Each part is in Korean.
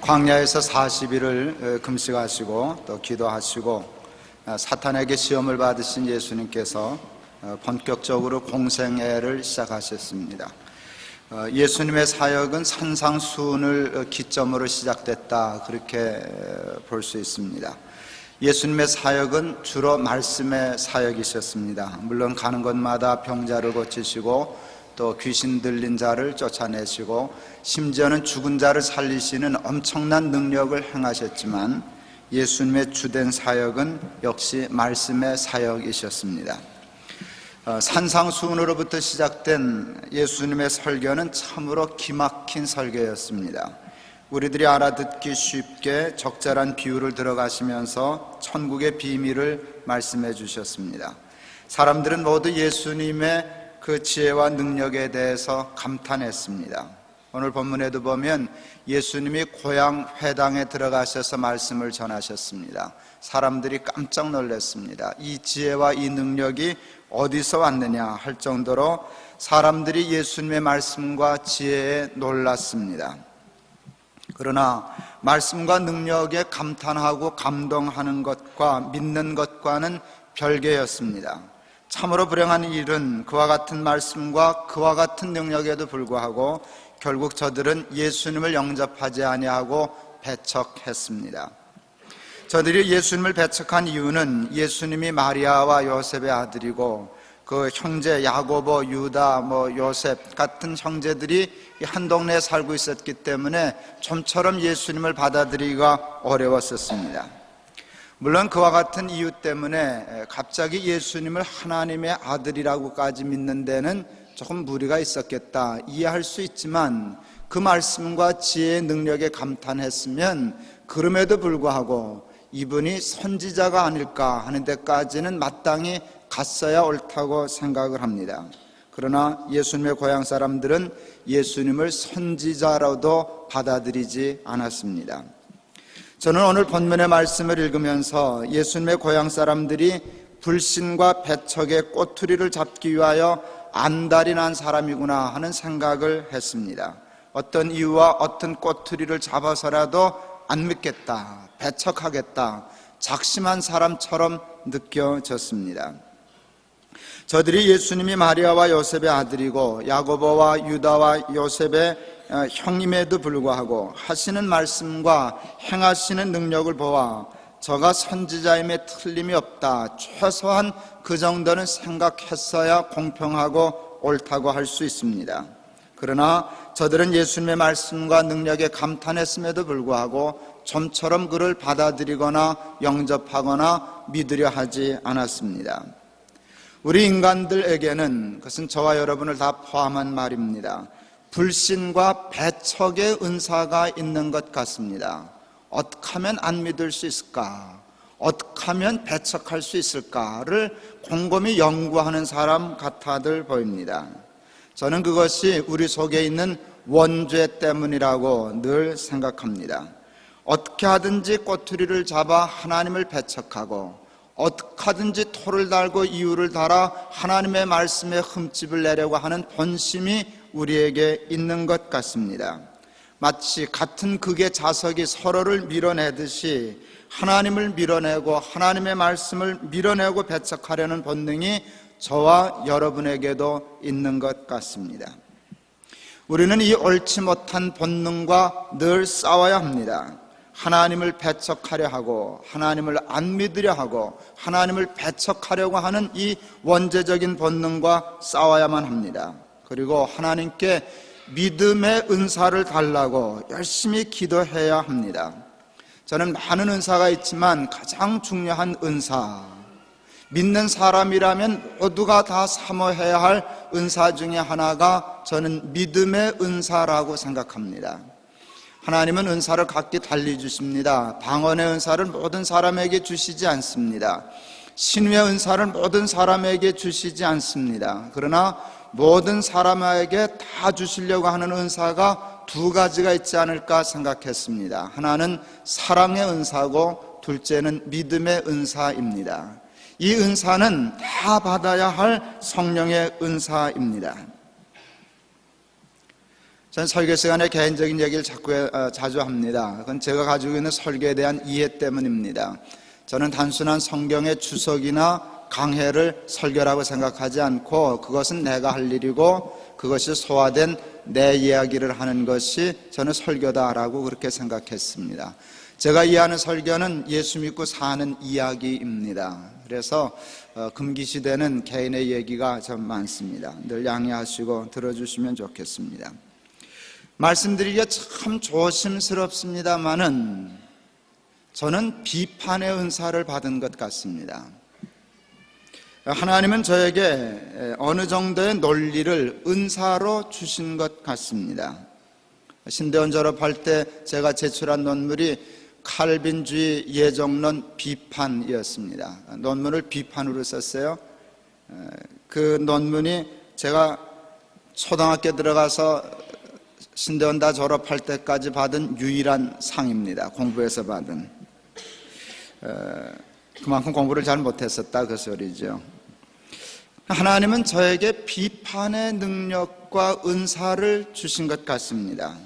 광야에서 40일을 금식하시고 또 기도하시고 사탄에게 시험을 받으신 예수님께서 본격적으로 공생애를 시작하셨습니다. 예수님의 사역은 산상수훈을 기점으로 시작됐다, 그렇게 볼 수 있습니다. 예수님의 사역은 주로 말씀의 사역이셨습니다. 물론 가는 곳마다 병자를 고치시고 또 귀신 들린 자를 쫓아내시고 심지어는 죽은 자를 살리시는 엄청난 능력을 행하셨지만 예수님의 주된 사역은 역시 말씀의 사역이셨습니다. 산상수훈으로부터 시작된 예수님의 설교는 참으로 기막힌 설교였습니다. 우리들이 알아듣기 쉽게 적절한 비유를 들어가시면서 천국의 비밀을 말씀해 주셨습니다. 사람들은 모두 예수님의 그 지혜와 능력에 대해서 감탄했습니다. 오늘 본문에도 보면 예수님이 고향 회당에 들어가셔서 말씀을 전하셨습니다. 사람들이 깜짝 놀랐습니다. 이 지혜와 이 능력이 어디서 왔느냐 할 정도로 사람들이 예수님의 말씀과 지혜에 놀랐습니다. 그러나 말씀과 능력에 감탄하고 감동하는 것과 믿는 것과는 별개였습니다. 참으로 불행한 일은 그와 같은 말씀과 그와 같은 능력에도 불구하고 결국 저들은 예수님을 영접하지 아니하고 배척했습니다. 저들이 예수님을 배척한 이유는 예수님이 마리아와 요셉의 아들이고 그 형제 야고보, 유다, 요셉 같은 형제들이 한 동네에 살고 있었기 때문에 좀처럼 예수님을 받아들이기가 어려웠었습니다. 물론 그와 같은 이유 때문에 갑자기 예수님을 하나님의 아들이라고까지 믿는 데는 조금 무리가 있었겠다, 이해할 수 있지만 그 말씀과 지혜의 능력에 감탄했으면 그럼에도 불구하고 이분이 선지자가 아닐까 하는 데까지는 마땅히 갔어야 옳다고 생각을 합니다. 그러나 예수님의 고향 사람들은 예수님을 선지자로도 받아들이지 않았습니다. 저는 오늘 본문의 말씀을 읽으면서 예수님의 고향 사람들이 불신과 배척의 꼬투리를 잡기 위하여 안달이 난 사람이구나 하는 생각을 했습니다. 어떤 이유와 어떤 꼬투리를 잡아서라도 안 믿겠다, 배척하겠다, 작심한 사람처럼 느껴졌습니다. 저들이 예수님이 마리아와 요셉의 아들이고 야고보와 유다와 요셉의 형님에도 불구하고 하시는 말씀과 행하시는 능력을 보아 저가 선지자임에 틀림이 없다, 최소한 그 정도는 생각했어야 공평하고 옳다고 할 수 있습니다. 그러나 저들은 예수님의 말씀과 능력에 감탄했음에도 불구하고 좀처럼 그를 받아들이거나 영접하거나 믿으려 하지 않았습니다. 우리 인간들에게는, 그것은 저와 여러분을 다 포함한 말입니다, 불신과 배척의 은사가 있는 것 같습니다. 어떻게 하면 안 믿을 수 있을까? 어떻게 하면 배척할 수 있을까를 곰곰이 연구하는 사람 같아들 보입니다. 저는 그것이 우리 속에 있는 원죄 때문이라고 늘 생각합니다. 어떻게 하든지 꼬투리를 잡아 하나님을 배척하고 어떻게 하든지 토를 달고 이유를 달아 하나님의 말씀에 흠집을 내려고 하는 본심이 우리에게 있는 것 같습니다. 마치 같은 극의 자석이 서로를 밀어내듯이 하나님을 밀어내고 하나님의 말씀을 밀어내고 배척하려는 본능이 저와 여러분에게도 있는 것 같습니다. 우리는 이 옳지 못한 본능과 늘 싸워야 합니다. 하나님을 배척하려 하고 하나님을 안 믿으려 하고 하나님을 배척하려고 하는 이 원죄적인 본능과 싸워야만 합니다. 그리고 하나님께 믿음의 은사를 달라고 열심히 기도해야 합니다. 저는 많은 은사가 있지만 가장 중요한 은사, 믿는 사람이라면 모두가 다 사모해야 할 은사 중에 하나가 저는 믿음의 은사라고 생각합니다. 하나님은 은사를 각기 달리 주십니다. 방언의 은사를 모든 사람에게 주시지 않습니다. 신유의 은사를 모든 사람에게 주시지 않습니다. 그러나 모든 사람에게 다 주시려고 하는 은사가 두 가지가 있지 않을까 생각했습니다. 하나는 사랑의 은사고 둘째는 믿음의 은사입니다. 이 은사는 다 받아야 할 성령의 은사입니다. 저는 설교 시간에 개인적인 얘기를 자주 합니다. 그건 제가 가지고 있는 설교에 대한 이해 때문입니다. 저는 단순한 성경의 주석이나 강해를 설교라고 생각하지 않고 그것은 내가 할 일이고 그것이 소화된 내 이야기를 하는 것이 저는 설교다라고 그렇게 생각했습니다. 제가 이해하는 설교는 예수 믿고 사는 이야기입니다. 그래서 금기시되는 개인의 얘기가 좀 많습니다. 늘 양해하시고 들어주시면 좋겠습니다. 말씀드리기가 참 조심스럽습니다마는 저는 비판의 은사를 받은 것 같습니다. 하나님은 저에게 어느 정도의 논리를 은사로 주신 것 같습니다. 신대원 졸업할 때 제가 제출한 논문이 칼빈주의 예정론 비판이었습니다. 논문을 비판으로 썼어요. 그 논문이 제가 초등학교 들어가서 신대원 다 졸업할 때까지 받은 유일한 상입니다. 공부해서 받은. 그만큼 공부를 잘 못했었다 그 소리죠. 하나님은 저에게 비판의 능력과 은사를 주신 것 같습니다.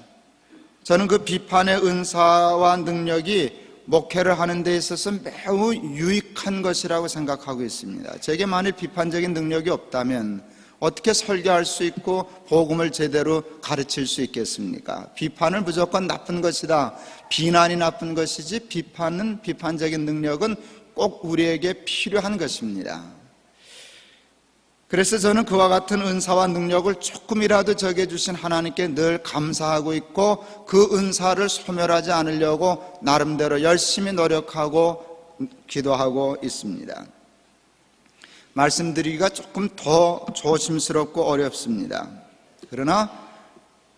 저는 그 비판의 은사와 능력이 목회를 하는 데 있어서 매우 유익한 것이라고 생각하고 있습니다. 제게 만일 비판적인 능력이 없다면 어떻게 설교할 수 있고 복음을 제대로 가르칠 수 있겠습니까? 비판은 무조건 나쁜 것이다. 비난이 나쁜 것이지 비판적인 능력은 꼭 우리에게 필요한 것입니다. 그래서 저는 그와 같은 은사와 능력을 조금이라도 적게 주신 하나님께 늘 감사하고 있고 그 은사를 소멸하지 않으려고 나름대로 열심히 노력하고 기도하고 있습니다. 말씀드리기가 조금 더 조심스럽고 어렵습니다. 그러나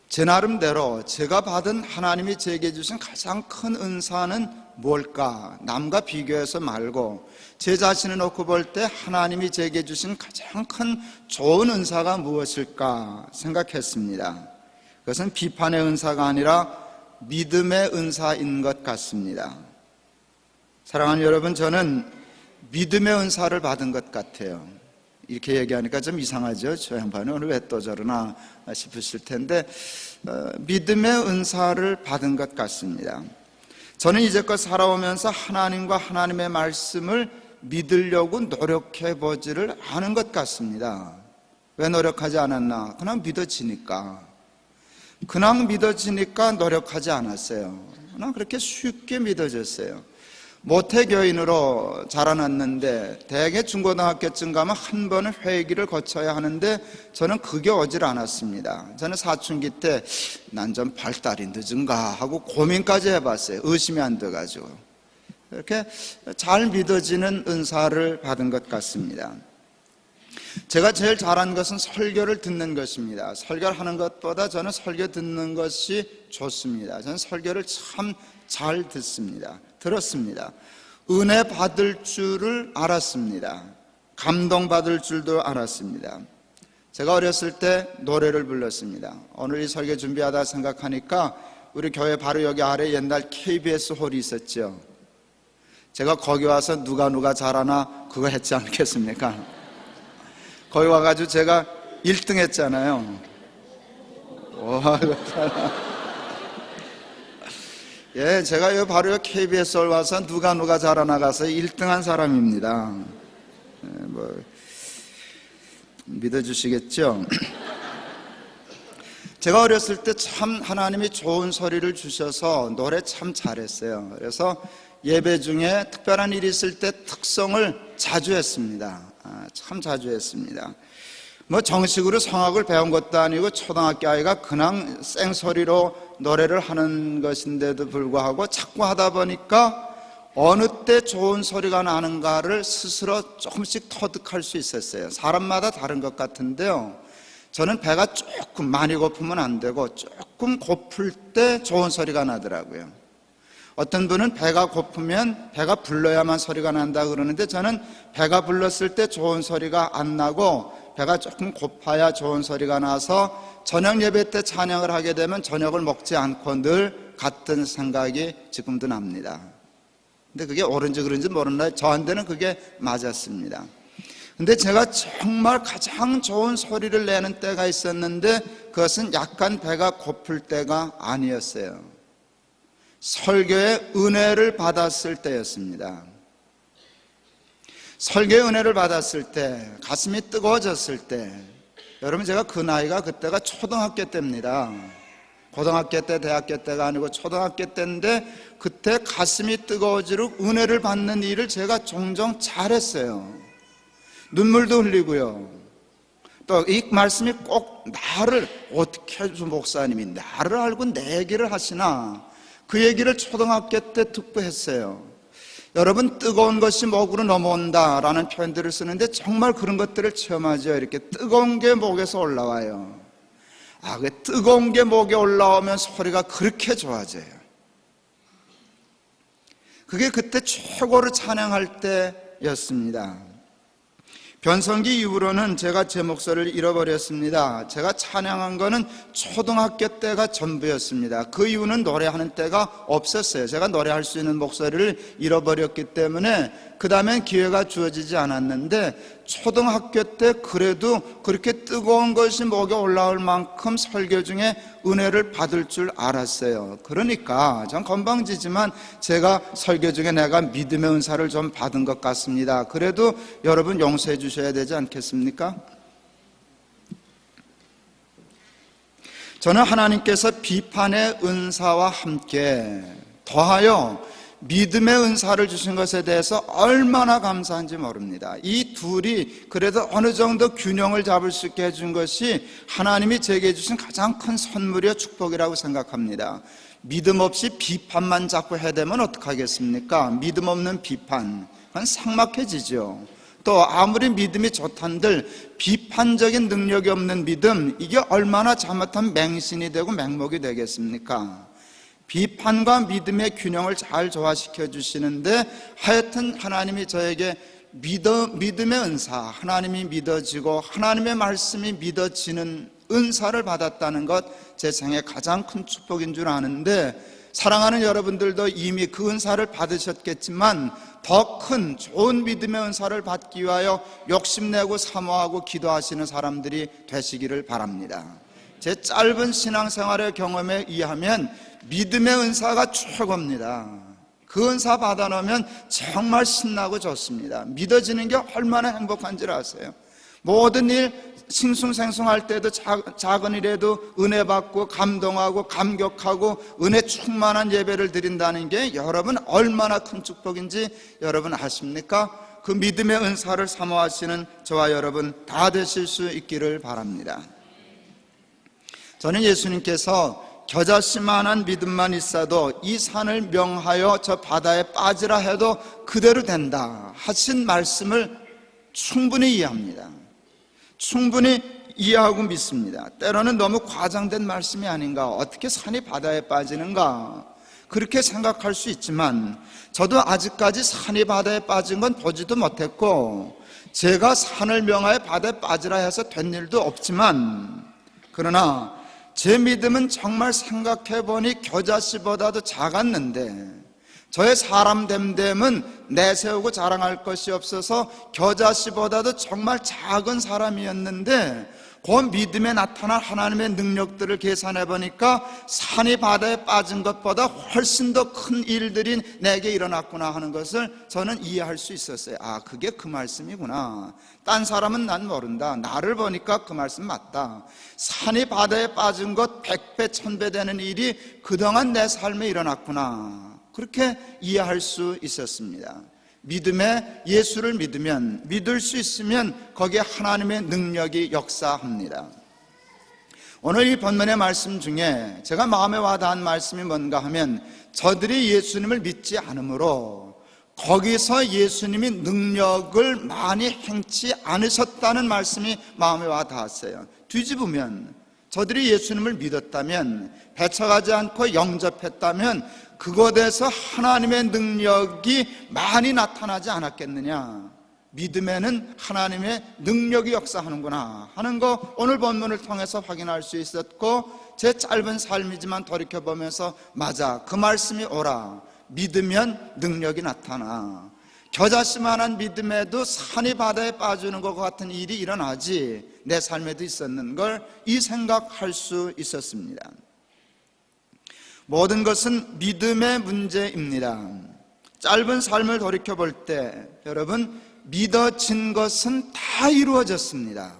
제 나름대로 제가 받은 하나님이 제게 주신 가장 큰 은사는 뭘까? 남과 비교해서 말고 제 자신을 놓고 볼 때 하나님이 제게 주신 가장 큰 좋은 은사가 무엇일까 생각했습니다. 그것은 비판의 은사가 아니라 믿음의 은사인 것 같습니다. 사랑하는 여러분, 저는 믿음의 은사를 받은 것 같아요. 이렇게 얘기하니까 좀 이상하죠? 저 양반은 오늘 왜 또 저러나 싶으실 텐데 믿음의 은사를 받은 것 같습니다. 저는 이제껏 살아오면서 하나님과 하나님의 말씀을 믿으려고 노력해보지를 않은 것 같습니다. 왜 노력하지 않았나? 그냥 믿어지니까 노력하지 않았어요. 그냥 그렇게 쉽게 믿어졌어요. 모태교인으로 자라났는데 대개 중고등학교쯤 가면 한 번은 회기를 거쳐야 하는데 저는 그게 오질 않았습니다. 저는 사춘기 때 난 좀 발달이 늦은가 하고 고민까지 해봤어요. 의심이 안 돼가지고. 이렇게 잘 믿어지는 은사를 받은 것 같습니다. 제가 제일 잘한 것은 설교를 듣는 것입니다. 설교를 하는 것보다 저는 설교 듣는 것이 좋습니다. 저는 설교를 참 잘 들었습니다. 은혜 받을 줄을 알았습니다. 감동받을 줄도 알았습니다. 제가 어렸을 때 노래를 불렀습니다. 오늘 이 설교 준비하다 생각하니까 우리 교회 바로 여기 아래 옛날 KBS 홀이 있었죠. 제가 거기 와서 누가 잘하나 그거 했지 않겠습니까? 거기 와가지고 제가 1등 했잖아요. 와, 예, 제가 바로 여기 KBS 홀 와서 누가 잘하나가서 1등한 사람입니다. 믿어주시겠죠? 제가 어렸을 때 참 하나님이 좋은 소리를 주셔서 노래 참 잘했어요. 그래서 예배 중에 특별한 일이 있을 때 특성을 자주 했습니다. 참 자주 했습니다. 정식으로 성악을 배운 것도 아니고 초등학교 아이가 그냥 생소리로 노래를 하는 것인데도 불구하고 자꾸 하다 보니까 어느 때 좋은 소리가 나는가를 스스로 조금씩 터득할 수 있었어요. 사람마다 다른 것 같은데요, 저는 배가 조금 많이 고프면 안 되고 조금 고플 때 좋은 소리가 나더라고요. 어떤 분은 배가 고프면 배가 불러야만 소리가 난다 그러는데 저는 배가 불렀을 때 좋은 소리가 안 나고 배가 조금 고파야 좋은 소리가 나서 저녁 예배 때 찬양을 하게 되면 저녁을 먹지 않고 늘 같은 생각이 지금도 납니다. 근데 그게 옳은지 그런지 모르는데 저한테는 그게 맞았습니다. 근데 제가 정말 가장 좋은 소리를 내는 때가 있었는데 그것은 약간 배가 고플 때가 아니었어요. 설교의 은혜를 받았을 때였습니다. 설교의 은혜를 받았을 때, 가슴이 뜨거워졌을 때, 여러분 제가 그 나이가 그때가 초등학교 때입니다. 고등학교 때, 대학교 때가 아니고 초등학교 때인데 그때 가슴이 뜨거워지도록 은혜를 받는 일을 제가 종종 잘했어요. 눈물도 흘리고요. 또 이 말씀이 꼭 나를, 어떻게 해서 목사님이 나를 알고 내 얘기를 하시나, 그 얘기를 초등학교 때 듣고 했어요. 여러분, 뜨거운 것이 목으로 넘어온다 라는 표현들을 쓰는데 정말 그런 것들을 체험하죠. 이렇게 뜨거운 게 목에서 올라와요. 그 뜨거운 게 목에 올라오면 소리가 그렇게 좋아져요. 그게 그때 최고로 찬양할 때였습니다. 변성기 이후로는 제가 제 목소리를 잃어버렸습니다. 제가 찬양한 거는 초등학교 때가 전부였습니다. 그 이후는 노래하는 때가 없었어요. 제가 노래할 수 있는 목소리를 잃어버렸기 때문에 그 다음엔 기회가 주어지지 않았는데, 초등학교 때 그래도 그렇게 뜨거운 것이 목에 올라올 만큼 설교 중에 은혜를 받을 줄 알았어요. 그러니까 전 건방지지만 제가 설교 중에 내가 믿음의 은사를 좀 받은 것 같습니다. 그래도 여러분 용서해 주셔야 되지 않겠습니까? 저는 하나님께서 비판의 은사와 함께 더하여 믿음의 은사를 주신 것에 대해서 얼마나 감사한지 모릅니다. 이 둘이 그래도 어느 정도 균형을 잡을 수 있게 해준 것이 하나님이 제게 주신 가장 큰 선물이요 축복이라고 생각합니다. 믿음 없이 비판만 자꾸 해대면 어떡하겠습니까? 믿음 없는 비판, 그건 삭막해지죠. 또 아무리 믿음이 좋단들 비판적인 능력이 없는 믿음, 이게 얼마나 잘못하면 맹신이 되고 맹목이 되겠습니까? 비판과 믿음의 균형을 잘 조화시켜 주시는데, 하여튼 하나님이 저에게 믿음의 은사, 하나님이 믿어지고 하나님의 말씀이 믿어지는 은사를 받았다는 것, 제 생애 가장 큰 축복인 줄 아는데, 사랑하는 여러분들도 이미 그 은사를 받으셨겠지만 더 큰 좋은 믿음의 은사를 받기 위하여 욕심내고 사모하고 기도하시는 사람들이 되시기를 바랍니다. 제 짧은 신앙생활의 경험에 의하면 믿음의 은사가 최고입니다. 그 은사 받아놓으면 정말 신나고 좋습니다. 믿어지는 게 얼마나 행복한지를 아세요? 모든 일 싱숭생숭할 때도 작은 일에도 은혜 받고 감동하고 감격하고 은혜 충만한 예배를 드린다는 게 여러분 얼마나 큰 축복인지 여러분 아십니까? 그 믿음의 은사를 사모하시는 저와 여러분 다 되실 수 있기를 바랍니다. 저는 예수님께서 겨자씨만한 믿음만 있어도 이 산을 명하여 저 바다에 빠지라 해도 그대로 된다 하신 말씀을 충분히 이해합니다. 충분히 이해하고 믿습니다. 때로는 너무 과장된 말씀이 아닌가, 어떻게 산이 바다에 빠지는가, 그렇게 생각할 수 있지만 저도 아직까지 산이 바다에 빠진 건 보지도 못했고 제가 산을 명하여 바다에 빠지라 해서 된 일도 없지만, 그러나 제 믿음은 정말 생각해보니 겨자씨보다도 작았는데, 저의 사람 됨됨은 내세우고 자랑할 것이 없어서 겨자씨보다도 정말 작은 사람이었는데, 그 믿음에 나타난 하나님의 능력들을 계산해 보니까 산이 바다에 빠진 것보다 훨씬 더 큰 일들이 내게 일어났구나 하는 것을 저는 이해할 수 있었어요. 그게 그 말씀이구나. 딴 사람은 난 모른다. 나를 보니까 그 말씀 맞다. 산이 바다에 빠진 것 100배 1000배 되는 일이 그동안 내 삶에 일어났구나, 그렇게 이해할 수 있었습니다. 믿음에 예수를 믿으면, 믿을 수 있으면 거기에 하나님의 능력이 역사합니다. 오늘 이 본문의 말씀 중에 제가 마음에 와닿은 말씀이 뭔가 하면, 저들이 예수님을 믿지 않으므로 거기서 예수님이 능력을 많이 행치 않으셨다는 말씀이 마음에 와닿았어요. 뒤집으면 저들이 예수님을 믿었다면, 배척하지 않고 영접했다면 그곳에서 하나님의 능력이 많이 나타나지 않았겠느냐, 믿음에는 하나님의 능력이 역사하는구나 하는 거 오늘 본문을 통해서 확인할 수 있었고, 제 짧은 삶이지만 돌이켜보면서 맞아, 그 말씀이 옳아. 믿으면 능력이 나타나. 겨자씨만한 믿음에도 산이 바다에 빠지는 것 같은 일이 일어나지 내 삶에도 있었는 걸 이 생각할 수 있었습니다. 모든 것은 믿음의 문제입니다. 짧은 삶을 돌이켜볼 때 여러분, 믿어진 것은 다 이루어졌습니다.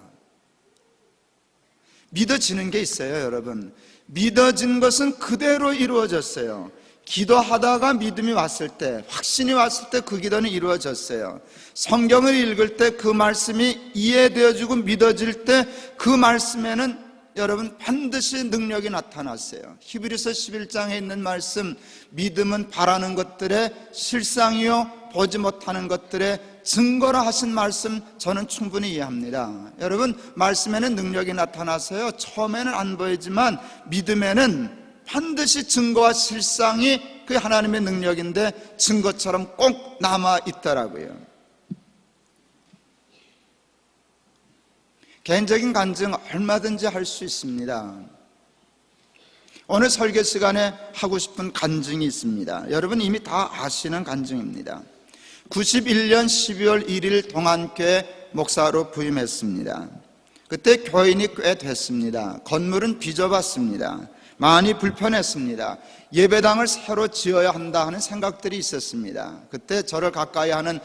믿어지는 게 있어요, 여러분. 믿어진 것은 그대로 이루어졌어요. 기도하다가 믿음이 왔을 때, 확신이 왔을 때 그 기도는 이루어졌어요. 성경을 읽을 때 그 말씀이 이해되어지고 믿어질 때 그 말씀에는 여러분 반드시 능력이 나타났어요. 히브리서 11장에 있는 말씀, 믿음은 바라는 것들의 실상이요 보지 못하는 것들의 증거라 하신 말씀, 저는 충분히 이해합니다. 여러분, 말씀에는 능력이 나타나서요 처음에는 안 보이지만 믿음에는 반드시 증거와 실상이 그 하나님의 능력인데 증거처럼 꼭 남아 있더라고요. 개인적인 간증 얼마든지 할 수 있습니다. 오늘 설교 시간에 하고 싶은 간증이 있습니다. 여러분 이미 다 아시는 간증입니다. 91년 12월 1일 동안교회 목사로 부임했습니다. 그때 교인이 꽤 됐습니다. 건물은 빚어봤습니다. 많이 불편했습니다. 예배당을 새로 지어야 한다 하는 생각들이 있었습니다. 그때 저를 가까이 하는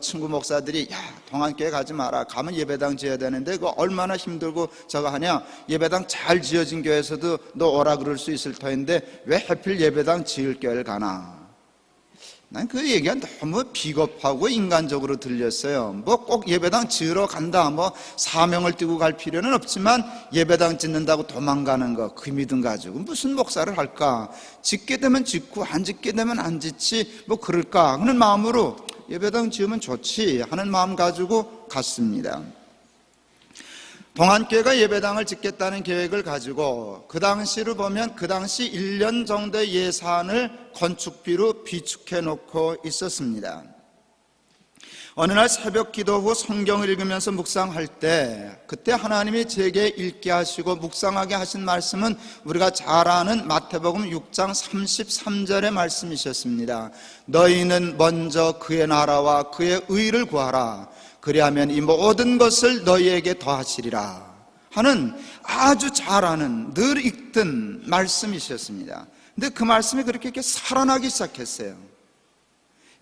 친구 목사들이, 야, 동안교회 가지 마라. 가면 예배당 지어야 되는데 그거 얼마나 힘들고 저거 하냐. 예배당 잘 지어진 교회에서도 너 오라 그럴 수 있을 터인데 왜 하필 예배당 지을 교회를 가나. 난 그 얘기가 너무 비겁하고 인간적으로 들렸어요. 뭐 꼭 예배당 지으러 간다, 뭐 사명을 띠고 갈 필요는 없지만 예배당 짓는다고 도망가는 거, 그 믿음 가지고 무슨 목사를 할까? 짓게 되면 짓고 안 짓게 되면 안 짓지 뭐 그럴까 하는 마음으로 예배당 지으면 좋지 하는 마음 가지고 갔습니다. 동안교회가 예배당을 짓겠다는 계획을 가지고 그 당시로 보면 그 당시 1년 정도의 예산을 건축비로 비축해 놓고 있었습니다. 어느 날 새벽 기도 후 성경을 읽으면서 묵상할 때 그때 하나님이 제게 읽게 하시고 묵상하게 하신 말씀은 우리가 잘 아는 마태복음 6장 33절의 말씀이셨습니다. 너희는 먼저 그의 나라와 그의 의를 구하라. 그리하면 이 모든 것을 너희에게 더하시리라 하는 아주 잘 아는, 늘 읽던 말씀이셨습니다. 근데 그 말씀이 그렇게 이렇게 살아나기 시작했어요.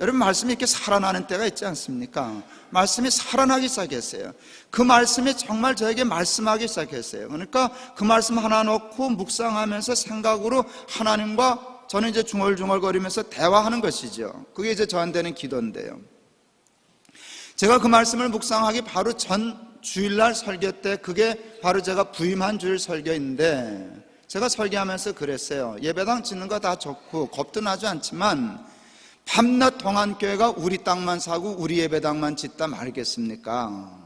여러분, 말씀이 이렇게 살아나는 때가 있지 않습니까? 말씀이 살아나기 시작했어요. 그 말씀이 정말 저에게 말씀하기 시작했어요. 그러니까 그 말씀 하나 놓고 묵상하면서 생각으로 하나님과 저는 이제 중얼중얼거리면서 대화하는 것이죠. 그게 이제 저한테는 기도인데요. 제가 그 말씀을 묵상하기 바로 전 주일날 설교 때 그게 바로 제가 부임한 주일 설교인데 제가 설교하면서 그랬어요. 예배당 짓는 거 다 좋고 겁도 나지 않지만 밤낮 동안교회가 우리 땅만 사고 우리 예배당만 짓다 말겠습니까?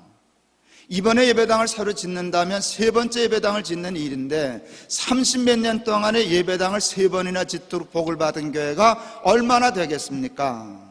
이번에 예배당을 새로 짓는다면 세 번째 예배당을 짓는 일인데 30몇 년 동안에 예배당을 세 번이나 짓도록 복을 받은 교회가 얼마나 되겠습니까?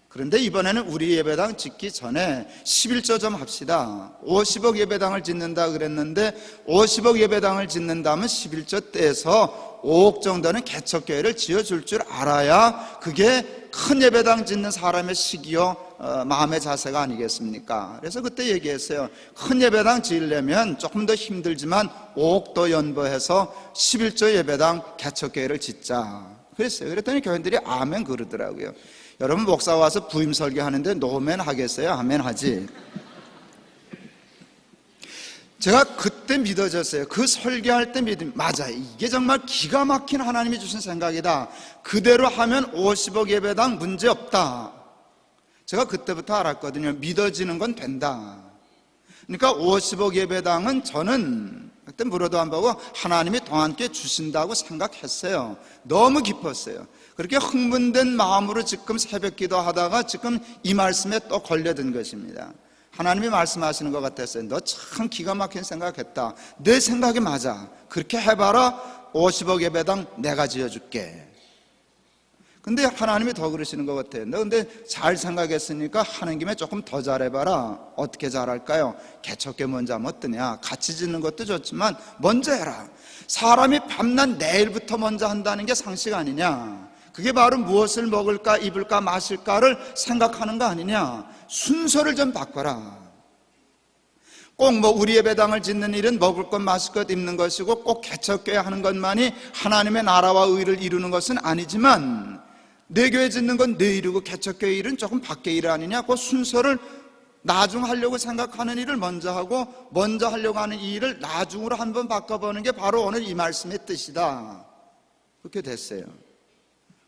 그런데 이번에는 우리 예배당 짓기 전에 11조 좀 합시다. 50억 예배당을 짓는다 그랬는데 50억 예배당을 짓는다면 11조 떼서 5억 정도는 개척교회를 지어줄 줄 알아야 그게 큰 예배당 짓는 사람의 시기요 마음의 자세가 아니겠습니까? 그래서 그때 얘기했어요. 큰 예배당 지으려면 조금 더 힘들지만 5억 더 연보해서 11조 예배당 개척교회를 짓자 그랬어요. 그랬더니 교인들이 아멘 그러더라고요. 여러분, 목사 와서 부임 설교하는데 노멘 하겠어요? 아멘 하지. 제가 그때 믿어졌어요. 그 설교할 때 믿음, 맞아, 이게 정말 기가 막힌 하나님이 주신 생각이다. 그대로 하면 50억 예배당 문제없다. 제가 그때부터 알았거든요. 믿어지는 건 된다. 그러니까 50억 예배당은 저는 그때 물어도 안 보고 하나님이 동안께 주신다고 생각했어요. 너무 기뻤어요. 그렇게 흥분된 마음으로 지금 새벽 기도하다가 지금 이 말씀에 또 걸려든 것입니다. 하나님이 말씀하시는 것 같았어요. 너 참 기가 막힌 생각했다. 내 생각이 맞아. 그렇게 해봐라. 50억 예배당 내가 지어줄게. 근데 하나님이 더 그러시는 것 같아요. 너 근데 잘 생각했으니까 하는 김에 조금 더 잘해봐라. 어떻게 잘할까요? 개척교회 먼저 하면 어떠냐? 같이 짓는 것도 좋지만 먼저 해라. 사람이 밤낮 내일부터 먼저 한다는 게 상식 아니냐? 그게 바로 무엇을 먹을까, 입을까, 마실까를 생각하는 거 아니냐. 순서를 좀 바꿔라. 꼭 우리 예배당을 짓는 일은 먹을 것, 마실 것, 입는 것이고 꼭 개척교회 하는 것만이 하나님의 나라와 의를 이루는 것은 아니지만, 내 교회 짓는 건 내 일이고 개척교회 일은 조금 밖의 일 아니냐. 그 순서를 나중하려고 생각하는 일을 먼저 하고, 먼저 하려고 하는 이 일을 나중으로 한번 바꿔보는 게 바로 오늘 이 말씀의 뜻이다. 그렇게 됐어요.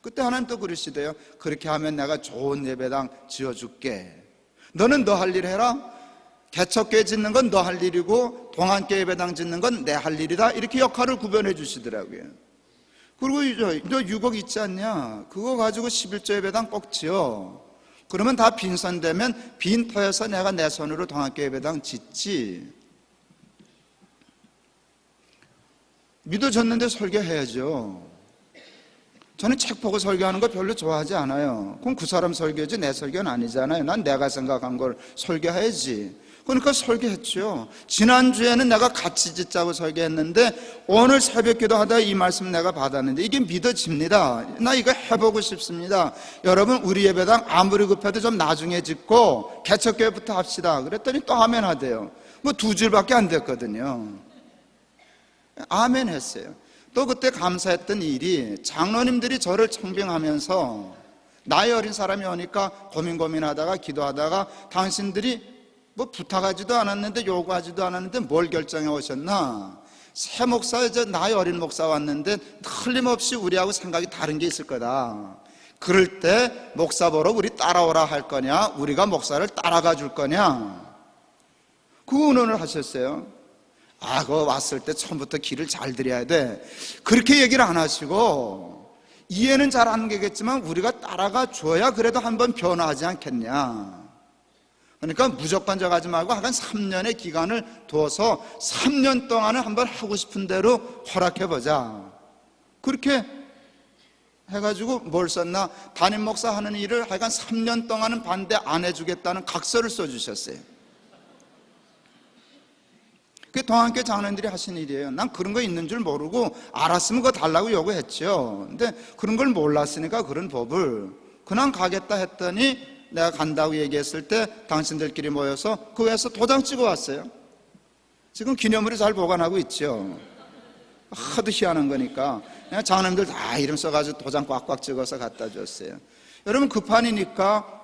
그때 하나님 또 그러시대요. 그렇게 하면 내가 좋은 예배당 지어줄게. 너는 너 할 일 해라. 개척교회 짓는 건 너 할 일이고 동안교회 예배당 짓는 건 내 할 일이다. 이렇게 역할을 구별해 주시더라고요. 그리고 너 6억 있지 않냐? 그거 가지고 11조 예배당 꼭 지어. 그러면 다 빈손되면 빈 터여서 내가 내 손으로 동안교회 예배당 짓지. 믿어졌는데 설교해야죠. 저는 책 보고 설교하는 거 별로 좋아하지 않아요. 그럼 그 사람 설교지 내 설교는 아니잖아요. 난 내가 생각한 걸 설교해야지. 그러니까 설교했죠. 지난주에는 내가 같이 짓자고 설교했는데 오늘 새벽기도 하다 이 말씀 내가 받았는데 이게 믿어집니다. 나 이거 해보고 싶습니다. 여러분, 우리 예배당 아무리 급해도 좀 나중에 짓고 개척교회부터 합시다. 그랬더니 또 아멘 하대요. 뭐 2줄밖에 안 됐거든요. 아멘 했어요. 또 그때 감사했던 일이, 장로님들이 저를 청빙하면서 나이 어린 사람이 오니까 고민하다가 기도하다가, 당신들이 뭐 부탁하지도 않았는데 요구하지도 않았는데 뭘 결정해 오셨나? 새 목사, 저 나이 어린 목사 왔는데 틀림없이 우리하고 생각이 다른 게 있을 거다. 그럴 때 목사 보러 우리 따라오라 할 거냐, 우리가 목사를 따라가 줄 거냐, 그 의논을 하셨어요. 그거 왔을 때 처음부터 길을 잘 들여야 돼. 그렇게 얘기를 안 하시고, 이해는 잘 안 되겠지만 우리가 따라가 줘야 그래도 한번 변화하지 않겠냐. 그러니까 무조건 저 가지 말고 한 3년의 기간을 두어서 3년 동안은 한번 하고 싶은 대로 허락해보자. 그렇게 해가지고 뭘 썼나? 담임 목사 하는 일을 하여간 3년 동안은 반대 안 해주겠다는 각서를 써주셨어요. 그게 동안교회 장로님들이 하신 일이에요. 난 그런 거 있는 줄 모르고, 알았으면 그거 달라고 요구했죠. 근데 그런 걸 몰랐으니까 그런 법을 그냥 가겠다 했더니, 내가 간다고 얘기했을 때 당신들끼리 모여서 그 회에서 도장 찍어 왔어요. 지금 기념으로 잘 보관하고 있죠. 하도 희한한 거니까 그냥 장로님들 다 이름 써가지고 도장 꽉꽉 찍어서 갖다 줬어요. 여러분, 급한이니까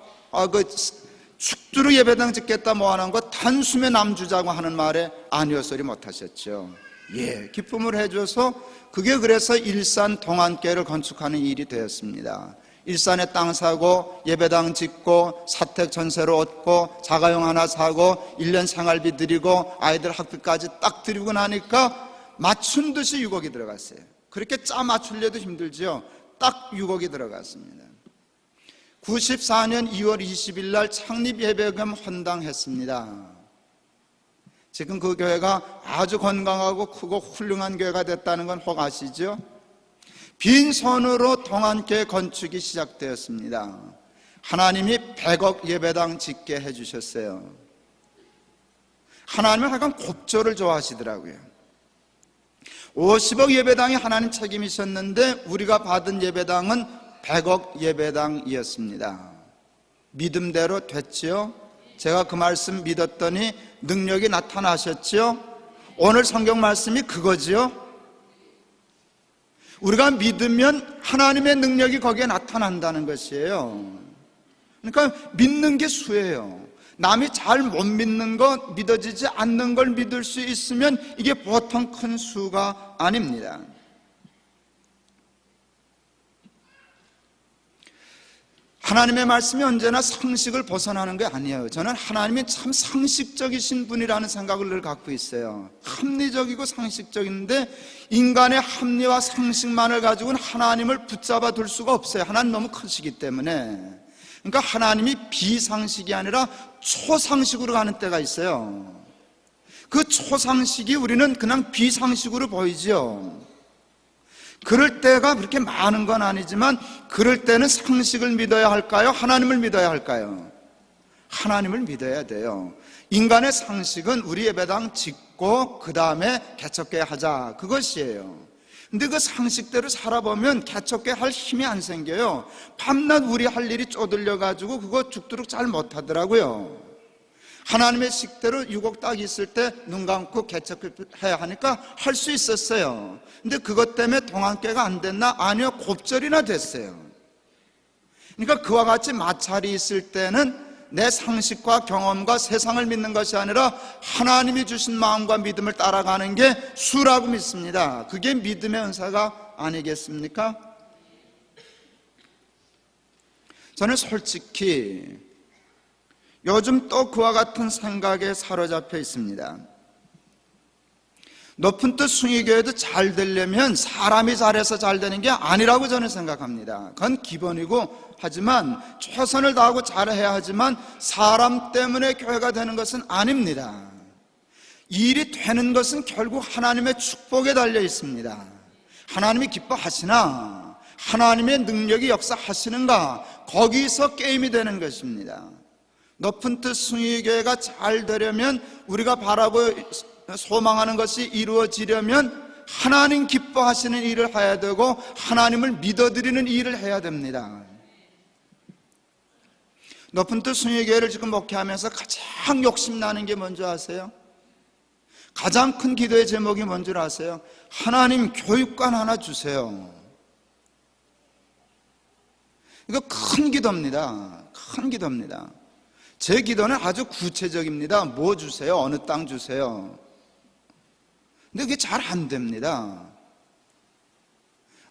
축두로 예배당 짓겠다 뭐 하는 거 단숨에 남주자고 하는 말에 아니요 소리 못 하셨죠. 기쁨을 해줘서 그게 그래서 일산 동안교회를 건축하는 일이 되었습니다. 일산에 땅 사고 예배당 짓고 사택 전세로 얻고 자가용 하나 사고 1년 생활비 드리고 아이들 학비까지 딱 드리고 나니까 맞춘 듯이 6억이 들어갔어요. 그렇게 짜 맞추려도 힘들죠. 딱 6억이 들어갔습니다. 94년 2월 20일 날 창립예배금 헌당했습니다. 지금 그 교회가 아주 건강하고 크고 훌륭한 교회가 됐다는 건 혹 아시죠? 빈손으로 동안교회 건축이 시작되었습니다. 하나님이 100억 예배당 짓게 해주셨어요. 하나님은 하여간 곱조를 좋아하시더라고요. 50억 예배당이 하나님 책임이셨는데 우리가 받은 예배당은 100억 예배당이었습니다. 믿음대로 됐지요? 제가 그 말씀 믿었더니 능력이 나타나셨지요? 오늘 성경 말씀이 그거지요? 우리가 믿으면 하나님의 능력이 거기에 나타난다는 것이에요. 그러니까 믿는 게 수예요. 남이 잘 못 믿는 거, 믿어지지 않는 걸 믿을 수 있으면 이게 보통 큰 수가 아닙니다. 하나님의 말씀이 언제나 상식을 벗어나는 게 아니에요. 저는 하나님이 참 상식적이신 분이라는 생각을 늘 갖고 있어요. 합리적이고 상식적인데 인간의 합리와 상식만을 가지고는 하나님을 붙잡아 둘 수가 없어요. 하나님 너무 크시기 때문에. 그러니까 하나님이 비상식이 아니라 초상식으로 가는 때가 있어요. 그 초상식이 우리는 그냥 비상식으로 보이죠. 그럴 때가 그렇게 많은 건 아니지만 그럴 때는 상식을 믿어야 할까요? 하나님을 믿어야 할까요? 하나님을 믿어야 돼요. 인간의 상식은 우리 예배당 짓고 그 다음에 개척교회 하자, 그것이에요. 근데 그 상식대로 살아보면 개척게 할 힘이 안 생겨요. 밤낮 우리 할 일이 쪼들려가지고 그거 죽도록 잘 못하더라고요. 하나님의 식대로 유곡 딱 있을 때 눈 감고 개척해야 하니까 할 수 있었어요. 근데 그것 때문에 동안깨가 안 됐나? 아니요, 곱절이나 됐어요. 그러니까 그와 같이 마찰이 있을 때는 내 상식과 경험과 세상을 믿는 것이 아니라 하나님이 주신 마음과 믿음을 따라가는 게 수라고 믿습니다. 그게 믿음의 은사가 아니겠습니까? 저는 솔직히 요즘 또 그와 같은 생각에 사로잡혀 있습니다. 높은 뜻 숭의교회도 잘 되려면 사람이 잘해서 잘 되는 게 아니라고 저는 생각합니다. 그건 기본이고, 하지만 최선을 다하고 잘해야 하지만 사람 때문에 교회가 되는 것은 아닙니다. 일이 되는 것은 결국 하나님의 축복에 달려 있습니다. 하나님이 기뻐하시나, 하나님의 능력이 역사하시는가, 거기서 게임이 되는 것입니다. 높은 뜻 숭의교회가 잘 되려면, 우리가 바라고 소망하는 것이 이루어지려면 하나님 기뻐하시는 일을 해야 되고 하나님을 믿어드리는 일을 해야 됩니다. 높은 뜻 숭의교회를 지금 목회하면서 가장 욕심나는 게 뭔지 아세요? 가장 큰 기도의 제목이 뭔지 아세요? 하나님 교육관 하나 주세요. 이거 큰 기도입니다. 큰 기도입니다. 제 기도는 아주 구체적입니다. 뭐 주세요? 어느 땅 주세요? 근데 그게 잘 안 됩니다.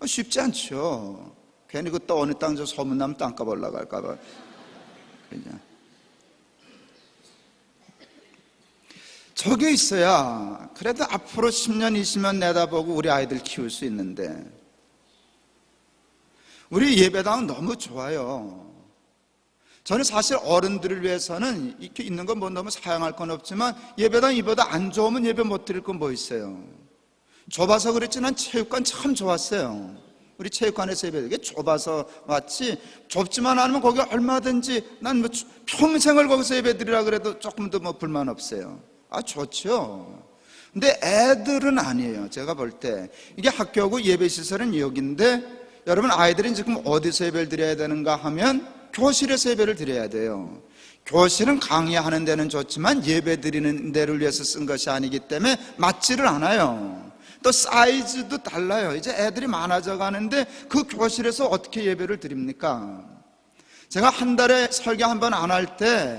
쉽지 않죠. 괜히 그 또 어느 땅 저 소문나면 땅값 올라갈까 봐. 그냥 저게 있어야 그래도 앞으로 10년 20년 내다보고 우리 아이들 키울 수 있는데, 우리 예배당은 너무 좋아요. 저는 사실 어른들을 위해서는 이렇게 있는 건 뭐 너무 사양할 건 없지만, 예배당 이보다 안 좋으면 예배 못 드릴 건 뭐 있어요. 좁아서 그랬지 난 체육관 참 좋았어요. 우리 체육관에서 예배, 이게 좁아서 왔지, 좁지만 않으면 거기 얼마든지, 난 뭐 평생을 거기서 예배 드리라 그래도 조금도 뭐 불만 없어요. 아, 좋죠. 근데 애들은 아니에요. 제가 볼 때 이게 학교고 예배시설은 여기인데, 여러분 아이들은 지금 어디서 예배를 드려야 되는가 하면 교실에서 예배를 드려야 돼요. 교실은 강의하는 데는 좋지만 예배 드리는 데를 위해서 쓴 것이 아니기 때문에 맞지를 않아요. 또 사이즈도 달라요. 이제 애들이 많아져 가는데 그 교실에서 어떻게 예배를 드립니까? 제가 한 달에 설교 한 번 안 할 때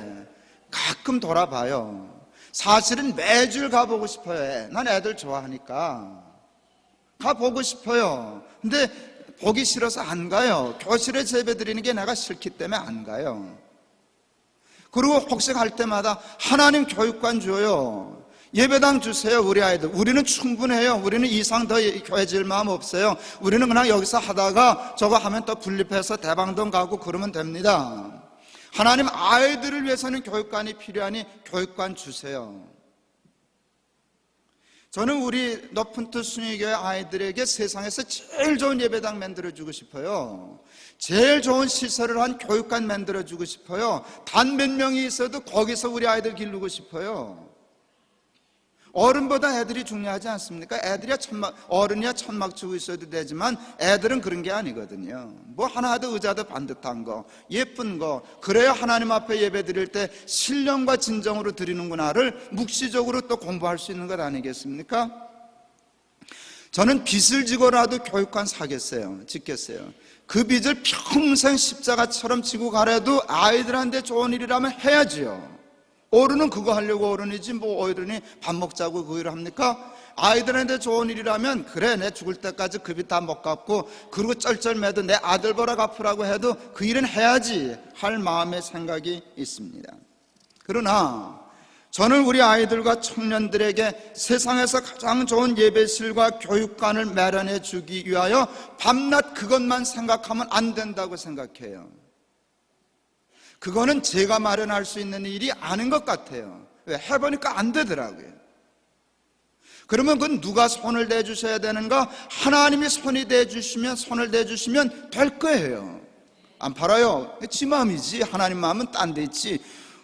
가끔 돌아봐요. 사실은 매주 가보고 싶어요. 난 애들 좋아하니까 가보고 싶어요. 근데 보기 싫어서 안 가요. 교실에서 예배 드리는 게 내가 싫기 때문에 안 가요. 그리고 혹시 갈 때마다 하나님 교육관 줘요, 예배당 주세요. 우리 아이들, 우리는 충분해요. 우리는 이상 더 교회 질 마음 없어요. 우리는 그냥 여기서 하다가 저거 하면 또 분립해서 대방동 가고 그러면 됩니다. 하나님 아이들을 위해서는 교육관이 필요하니 교육관 주세요. 저는 우리 높은 뜻 숭의교회 아이들에게 세상에서 제일 좋은 예배당 만들어주고 싶어요. 제일 좋은 시설을 한 교육관 만들어주고 싶어요. 단 몇 명이 있어도 거기서 우리 아이들 기르고 싶어요. 어른보다 애들이 중요하지 않습니까? 애들이야 어른이야 천막 치고 있어도 되지만 애들은 그런 게 아니거든요. 뭐 하나도 의자도 반듯한 거, 예쁜 거, 그래야 하나님 앞에 예배 드릴 때 신령과 진정으로 드리는구나를 묵시적으로 또 공부할 수 있는 것 아니겠습니까? 저는 빚을 지고라도 교육관 짓겠어요. 그 빚을 평생 십자가처럼 지고 가래도 아이들한테 좋은 일이라면 해야지요. 어른은 그거 하려고 어른이지 뭐 어른이 밥 먹자고 그 일을 합니까? 아이들한테 좋은 일이라면 그래, 내 죽을 때까지 그 빚 다 못 갚고 그리고 쩔쩔매도 내 아들 보라 갚으라고 해도 그 일은 해야지 할 마음의 생각이 있습니다. 그러나 저는 우리 아이들과 청년들에게 세상에서 가장 좋은 예배실과 교육관을 마련해 주기 위하여 밤낮 그것만 생각하면 안 된다고 생각해요. 그거는 제가 마련할 수 있는 일이 아닌 것 같아요. 왜? 해보니까 안 되더라고요. 그러면 그건 누가 손을 대주셔야 되는가? 하나님이 손을 대주시면 될 거예요. 안 팔아요. 지 마음이지. 하나님 마음은 딴 데 있지.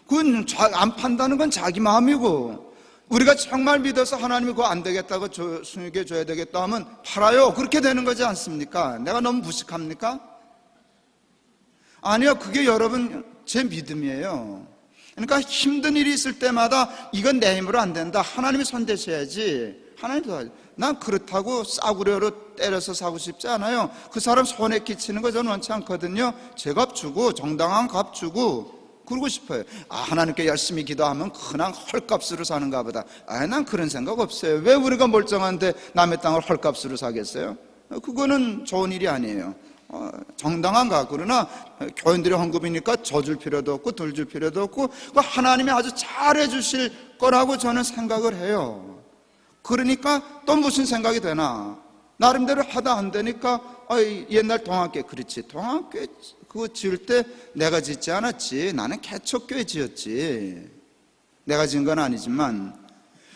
그건 안 판다는 건 자기 마음이고, 우리가 정말 믿어서 하나님이 그거 안 되겠다고 숭유교회 줘야 되겠다 하면 팔아요. 그렇게 되는 거지 않습니까? 내가 너무 무식합니까? 아니요, 그게 여러분 제 믿음이에요. 그러니까 힘든 일이 있을 때마다 이건 내 힘으로 안 된다, 하나님이 손대셔야지. 하나님도 난 그렇다고 싸구려로 때려서 사고 싶지 않아요. 그 사람 손에 끼치는 거 저는 원치 않거든요. 제값 주고 정당한 값 주고 그러고 싶어요. 하나님께 열심히 기도하면 그냥 헐값으로 사는가 보다. 난 그런 생각 없어요. 왜 우리가 멀쩡한데 남의 땅을 헐값으로 사겠어요? 그거는 좋은 일이 아니에요. 정당한가. 그러나 교인들의 헌금이니까 저 줄 필요도 없고 덜 줄 필요도 없고 하나님이 아주 잘해 주실 거라고 저는 생각을 해요. 그러니까 또 무슨 생각이 되나, 나름대로 하다 안 되니까 옛날 동학교회, 그렇지, 동학교회 그거 지을 때 내가 짓지 않았지, 나는 개척교회 지었지. 내가 지은 건 아니지만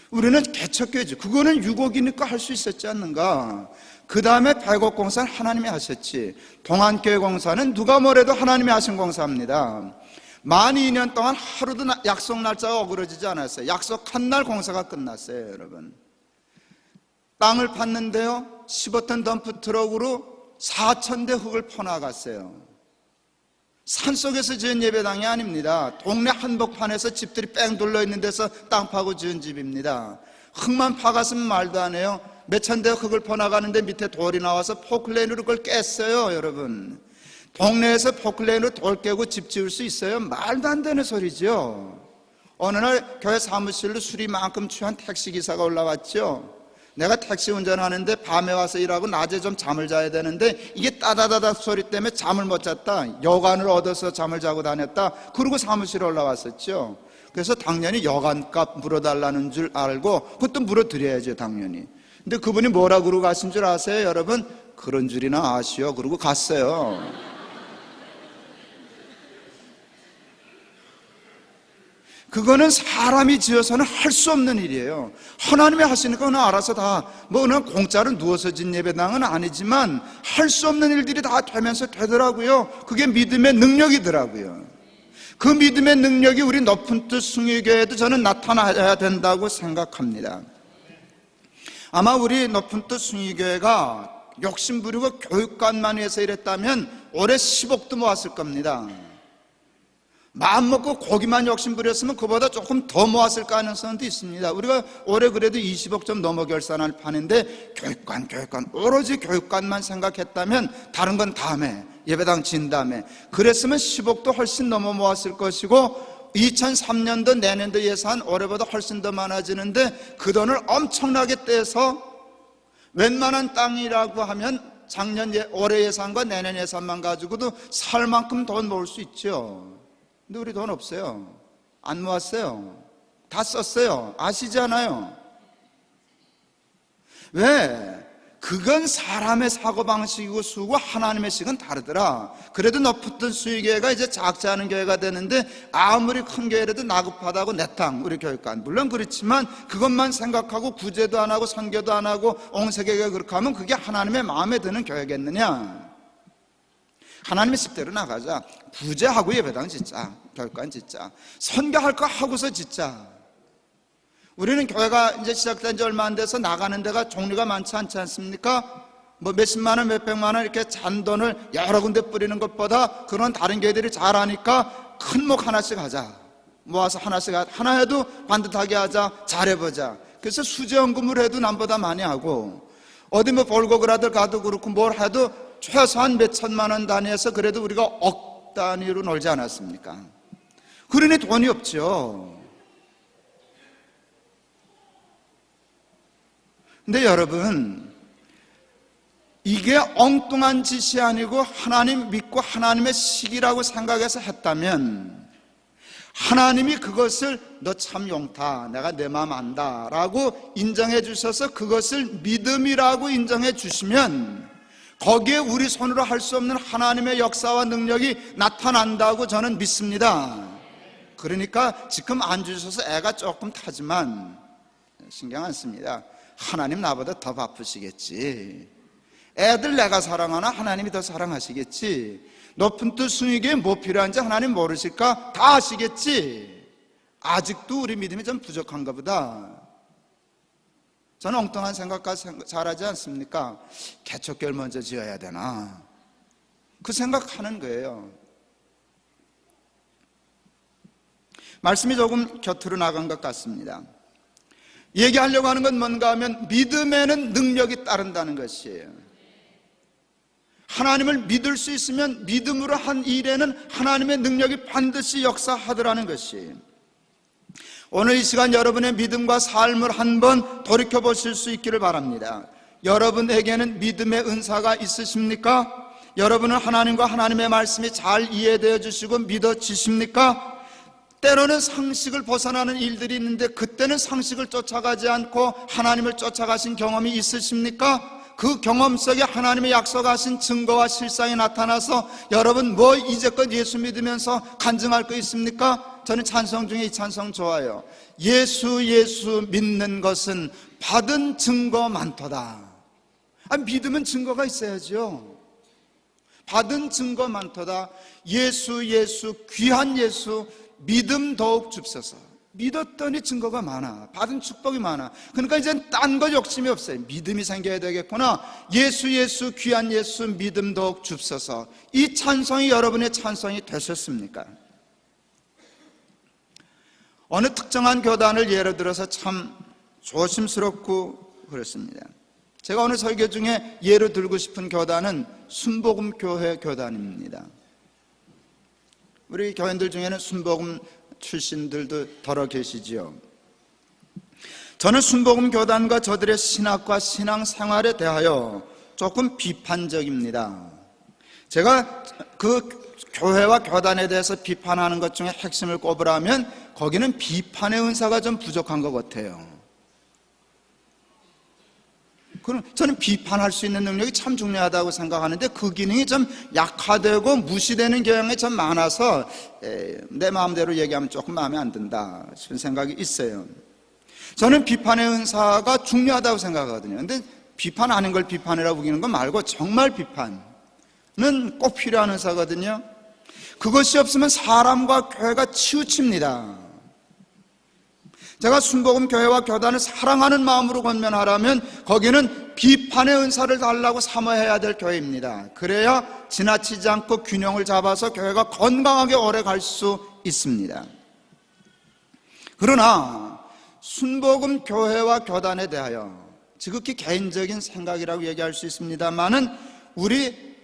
우리는 개척교회지. 그거는 6억이니까 할 수 있었지 않는가. 그 다음에 백옥공사는 하나님이 하셨지. 동안교회 공사는 누가 뭐래도 하나님이 하신 공사입니다. 만 2년 동안 하루도 약속 날짜가 어그러지지 않았어요. 약속한 날 공사가 끝났어요. 여러분, 땅을 팠는데요, 15톤 덤프 트럭으로 4,000대 흙을 퍼나갔어요. 산속에서 지은 예배당이 아닙니다. 동네 한복판에서 집들이 뺑 둘러있는 데서 땅 파고 지은 집입니다. 흙만 파갔으면 말도 안 해요. 몇천 대 흙을 퍼나가는데 밑에 돌이 나와서 포클레인으로 그걸 깼어요. 여러분, 동네에서 포클레인으로 돌 깨고 집 지을 수 있어요? 말도 안 되는 소리죠. 어느 날 교회 사무실로 술이 만큼 취한 택시기사가 올라왔죠. 내가 택시 운전하는데 밤에 와서 일하고 낮에 좀 잠을 자야 되는데 이게 따다다닥 소리 때문에 잠을 못 잤다, 여간을 얻어서 잠을 자고 다녔다, 그러고 사무실에 올라왔었죠. 그래서 당연히 여간값 물어달라는 줄 알고 그것도 물어드려야죠, 당연히. 근데 그분이 뭐라 그러고 가신 줄 아세요? 여러분, 그런 줄이나 아시오, 그러고 갔어요. 그거는 사람이 지어서는 할 수 없는 일이에요. 하나님이 하시니까 그냥 알아서 다, 그냥 공짜로 누워서 진 예배당은 아니지만 할 수 없는 일들이 다 되면서 되더라고요. 그게 믿음의 능력이더라고요. 그 믿음의 능력이 우리 높은 뜻 숭유교회에도 저는 나타나야 된다고 생각합니다. 아마 우리 높은 뜻 숭유교회가 욕심 부리고 교육관만 위해서 이랬다면 올해 10억도 모았을 겁니다. 마음 먹고 고기만 욕심 부렸으면 그보다 조금 더 모았을 가능성도 있습니다. 우리가 올해 그래도 20억 좀 넘어 결산할 판인데 교육관 오로지 교육관만 생각했다면 다른 건 다음에, 예배당 진 다음에, 그랬으면 10억도 훨씬 넘어 모았을 것이고 2003년도 내년도 예산 올해보다 훨씬 더 많아지는데 그 돈을 엄청나게 떼서 웬만한 땅이라고 하면 작년 올해 예산과 내년 예산만 가지고도 살 만큼 돈 모을 수 있죠. 근데 우리 돈 없어요. 안 모았어요. 다 썼어요. 아시지 않아요? 왜? 그건 사람의 사고방식이고 수고, 하나님의 식은 다르더라. 그래도 높은 수익교회가 이제 작지 않은 교회가 되는데 아무리 큰 교회라도 나급하다고 내 땅, 우리 교육관, 물론 그렇지만 그것만 생각하고 구제도 안 하고 선교도 안 하고 온 세계가 그렇게 하면 그게 하나님의 마음에 드는 교회겠느냐? 하나님의 식대로 나가자. 구제하고 예배당 짓자, 교육관 짓자, 선교할 거 하고서 짓자. 우리는 교회가 이제 시작된 지 얼마 안 돼서 나가는 데가 종류가 많지 않지 않습니까? 몇십만 원, 몇백만 원 이렇게 잔돈을 여러 군데 뿌리는 것보다 그런 다른 교회들이 잘하니까 큰 목 하나씩 하자, 모아서 하나 해도 반듯하게 하자, 잘해보자. 그래서 수제연금을 해도 남보다 많이 하고, 어디 볼고그라들 가도 그렇고 뭘 해도 최소한 몇 천만 원 단위에서 그래도 우리가 억 단위로 놀지 않았습니까? 그러니 돈이 없죠. 근데 여러분, 이게 엉뚱한 짓이 아니고 하나님 믿고 하나님의 식이라고 생각해서 했다면 하나님이 그것을 너 참 용타, 내가 내 마음 안다 라고 인정해 주셔서 그것을 믿음이라고 인정해 주시면 거기에 우리 손으로 할 수 없는 하나님의 역사와 능력이 나타난다고 저는 믿습니다. 그러니까 지금 안 주셔서 애가 조금 타지만 신경 안 씁니다. 하나님 나보다 더 바쁘시겠지. 애들 내가 사랑하나 하나님이 더 사랑하시겠지. 높은 뜻 숭유교에 뭐 필요한지 하나님 모르실까? 다 아시겠지. 아직도 우리 믿음이 좀 부족한가 보다. 저는 엉뚱한 생각까지 잘하지 않습니까? 개척교회를 먼저 지어야 되나? 그 생각하는 거예요. 말씀이 조금 곁으로 나간 것 같습니다. 얘기하려고 하는 건 뭔가 하면 믿음에는 능력이 따른다는 것이에요. 하나님을 믿을 수 있으면 믿음으로 한 일에는 하나님의 능력이 반드시 역사하더라는 것이에요. 오늘 이 시간 여러분의 믿음과 삶을 한번 돌이켜 보실 수 있기를 바랍니다. 여러분에게는 믿음의 은사가 있으십니까? 여러분은 하나님과 하나님의 말씀이 잘 이해되어 주시고 믿어지십니까? 때로는 상식을 벗어나는 일들이 있는데 그때는 상식을 쫓아가지 않고 하나님을 쫓아가신 경험이 있으십니까? 그 경험 속에 하나님의 약속하신 증거와 실상이 나타나서 여러분 뭐 이제껏 예수 믿으면서 간증할 거 있습니까? 저는 찬송 중에 이 찬송 좋아요. 예수 믿는 것은 받은 증거 많도다. 믿음은 증거가 있어야죠. 받은 증거 많도다. 예수 귀한 예수 믿음 더욱 줍소서. 믿었더니 증거가 많아. 받은 축복이 많아. 그러니까 이제 딴 거 욕심이 없어요. 믿음이 생겨야 되겠구나. 예수 귀한 예수 믿음 더욱 줍소서. 이 찬송이 여러분의 찬송이 되셨습니까? 어느 특정한 교단을 예로 들어서 참 조심스럽고 그렇습니다. 제가 오늘 설교 중에 예로 들고 싶은 교단은 순복음교회 교단입니다. 우리 교인들 중에는 순복음 출신들도 더러 계시지요. 저는 순복음 교단과 저들의 신학과 신앙생활에 대하여 조금 비판적입니다. 제가 그 교회와 교단에 대해서 비판하는 것 중에 핵심을 꼽으라면 거기는 비판의 은사가 좀 부족한 것 같아요. 그럼 저는 비판할 수 있는 능력이 참 중요하다고 생각하는데 그 기능이 좀 약화되고 무시되는 경향이 좀 많아서 내 마음대로 얘기하면 조금 마음에 안 든다 싶은 생각이 있어요. 저는 비판의 은사가 중요하다고 생각하거든요. 근데 비판 아닌 걸 비판이라고 우기는 거 말고 정말 비판은 꼭 필요한 은사거든요. 그것이 없으면 사람과 교회가 치우칩니다. 제가 순복음 교회와 교단을 사랑하는 마음으로 권면하라면 거기는 비판의 은사를 달라고 사모해야 될 교회입니다. 그래야 지나치지 않고 균형을 잡아서 교회가 건강하게 오래 갈 수 있습니다. 그러나 순복음 교회와 교단에 대하여 지극히 개인적인 생각이라고 얘기할 수 있습니다만은 우리